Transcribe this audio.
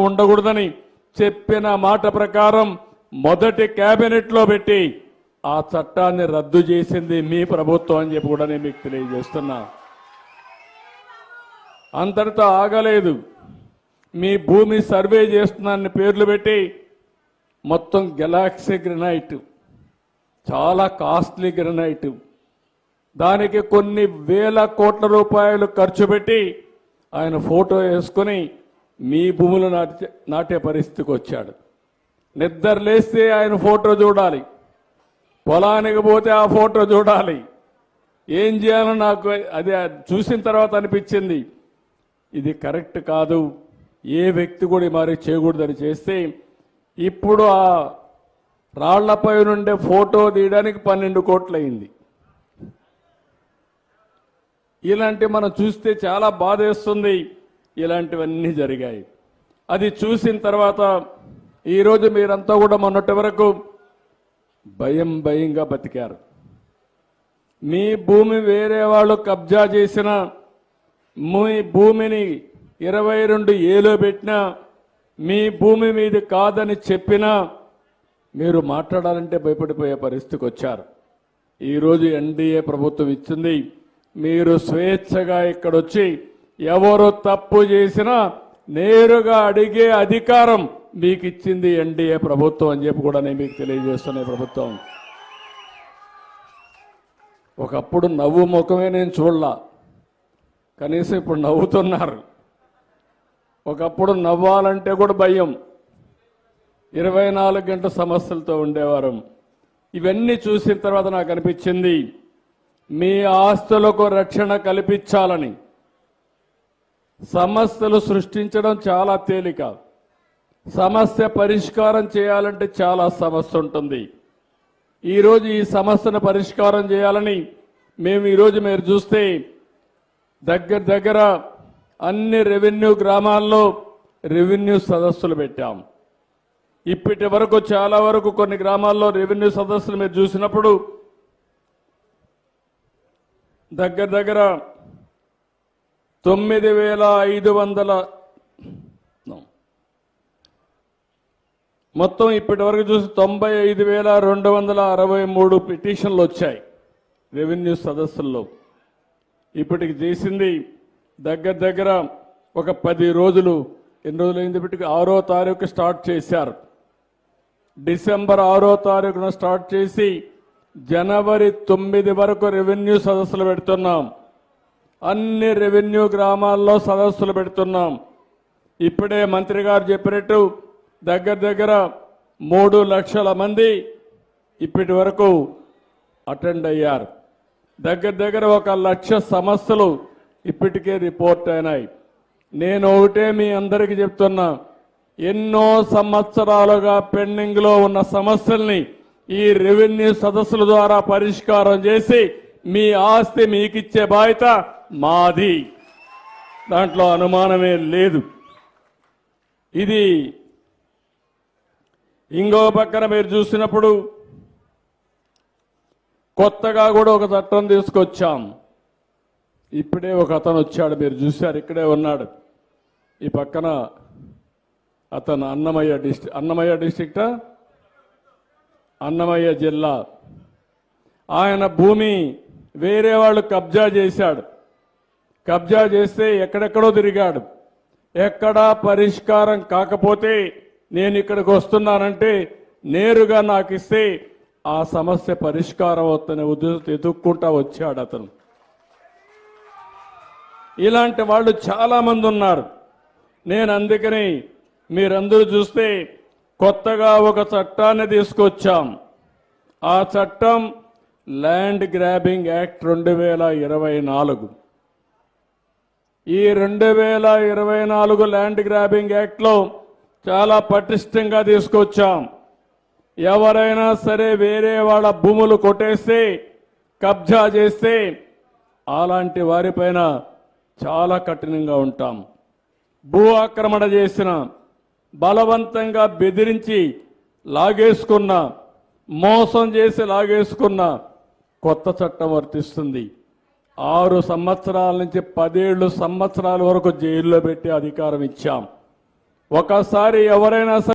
ఉండకూడదని చెప్పిన మాట ప్రకారం మొదటి కేబినెట్లో పెట్టి ఆ చట్టాన్ని రద్దు చేసింది మీ ప్రభుత్వం అని చెప్పి కూడా నేను మీకు తెలియజేస్తున్నా. అంతటితో ఆగలేదు. మీ భూమి సర్వే చేస్తున్నాన్ని పేర్లు పెట్టి మొత్తం గెలాక్సీ గ్రనైట్, చాలా కాస్ట్లీ గ్రనైట్, దానికి కొన్ని వేల కోట్ల రూపాయలు ఖర్చు పెట్టి ఆయన ఫోటో వేసుకొని మీ భూములు నాటే పరిస్థితికి వచ్చాడు. నిద్ర లేస్తే ఆయన ఫోటో చూడాలి, పొలానికి పోతే ఆ ఫోటో చూడాలి. ఏం చేయాలో నాకు అది చూసిన తర్వాత అనిపించింది, ఇది కరెక్ట్ కాదు, ఏ వ్యక్తి కూడా మరి చేయకూడదని చేస్తే ఇప్పుడు ఆ రాళ్లపై నుండే ఫోటో తీయడానికి 12 కోట్లు అయింది. ఇలాంటి మనం చూస్తే చాలా బాధేస్తుంది. ఇలాంటివన్నీ జరిగాయి. అది చూసిన తర్వాత ఈరోజు మీరంతా కూడా మొన్నటి వరకు భయంగా బతికారు. మీ భూమి వేరే వాళ్ళు కబ్జా చేసిన మీ భూమిని 22A పెట్టినా, మీ భూమి మీది కాదని చెప్పినా మీరు మాట్లాడాలంటే భయపడిపోయే పరిస్థితికి వచ్చారు. ఈరోజు ఎన్డీఏ ప్రభుత్వం ఇచ్చింది, మీరు స్వేచ్ఛగా ఇక్కడొచ్చి ఎవరు తప్పు చేసినా నేరుగా అడిగే అధికారం మీకు ఇచ్చింది ఎన్డీఏ ప్రభుత్వం అని చెప్పి కూడా నేను మీకు తెలియజేస్తున్న ప్రభుత్వం. ఒకప్పుడు నవ్వు ముఖమే నేను చూడలా, కనీసం ఇప్పుడు నవ్వుతున్నారు. ఒకప్పుడు నవ్వాలంటే కూడా భయం, 24 గంటల సమస్యలతో ఉండేవారు. ఇవన్నీ చూసిన తర్వాత నాకు అనిపించింది, మీ ఆస్తులకు రక్షణ కల్పించాలని. సమస్యలు సృష్టించడం చాలా తేలిక, సమస్య పరిష్కారం చేయాలంటే చాలా సమస్య ఉంటుంది. ఈరోజు ఈ సమస్యను పరిష్కారం చేయాలని మేము ఈరోజు మీరు చూస్తే దగ్గర అన్ని రెవెన్యూ గ్రామాల్లో రెవెన్యూ సదస్సులు పెట్టాం. ఇప్పటి వరకు చాలా వరకు కొన్ని గ్రామాల్లో రెవెన్యూ సదస్సులు మీరు చూసినప్పుడు దగ్గర 9,500 మొత్తం ఇప్పటి వరకు చూసి 95,263 పిటిషన్లు వచ్చాయి రెవెన్యూ సదస్సుల్లో. ఇప్పటికి చేసింది దగ్గర ఒక 10 రోజులు. ఎన్ని రోజులైంది? ఇప్పటికి 6వ తారీఖు స్టార్ట్ చేశారు. డిసెంబర్ 6వ తారీఖున స్టార్ట్ చేసి జనవరి 9 వరకు రెవెన్యూ సదస్సులు పెడుతున్నాం. అన్ని రెవెన్యూ గ్రామాల్లో సదస్సులు పెడుతున్నాం. ఇప్పుడే మంత్రి గారు చెప్పినట్టు దగ్గర 3 లక్షల మంది ఇప్పటి వరకు అటెండ్ అయ్యారు. దగ్గర 1 లక్ష సమస్యలు ఇప్పటికే రిపోర్ట్ అయినాయి. నేను ఒకటే మీ అందరికీ చెప్తున్నా, ఎన్నో సంవత్సరాలుగా పెండింగ్లో ఉన్న సమస్యల్ని ఈ రెవెన్యూ సదస్సుల ద్వారా పరిష్కారం చేసి మీ ఆస్తి మీకిచ్చే బాధ్యత మాది, దాంట్లో అనుమానమే లేదు. ఇది ఇంకో పక్కన మీరు చూసినప్పుడు కొత్తగా కూడా ఒక చట్టం తీసుకొచ్చాం. ఇప్పుడే ఒక అతను వచ్చాడు, మీరు చూశారు, ఇక్కడే ఉన్నాడు. ఈ పక్కన అతను అన్నమయ్య డిస్ట్రిక్టా, అన్నమయ్య జిల్లా. ఆయన భూమి వేరే వాళ్ళు కబ్జా చేశాడు. కబ్జా చేస్తే ఎక్కడెక్కడో తిరిగాడు. ఎక్కడా పరిష్కారం కాకపోతే నేను ఇక్కడికి వస్తున్నానంటే నేరుగా నాకు ఇస్తే ఆ సమస్య పరిష్కారం అవుతున్న ఉద్దేశంతో ఎదుక్కుంటా వచ్చాడు అతను. ఇలాంటి వాళ్ళు చాలా మంది ఉన్నారు. నేను అందుకని మీరందరూ చూస్తే కొత్తగా ఒక చట్టాన్ని తీసుకొచ్చాం. ఆ చట్టం ల్యాండ్ గ్రాబింగ్ యాక్ట్ 2024. ఈ 2024 ల్యాండ్ గ్రాబింగ్ యాక్ట్లో చాలా పటిష్టంగా తీసుకొచ్చాం. ఎవరైనా సరే వేరే వాళ్ళ భూములు కొట్టేస్తే, కబ్జా చేస్తే అలాంటి వారిపైన చాలా కఠినంగా ఉంటాం. భూ ఆక్రమణ చేసిన, బలవంతంగా బెదిరించి లాగేసుకున్న, మోసం చేసి లాగేసుకున్న కొత్త చట్టం వర్తిస్తుంది. 6 సంవత్సరాల నుంచి 17 సంవత్సరాల వరకు జైల్లో పెట్టి అధికారం ఇచ్చాం. ఒకసారి ఎవరైనా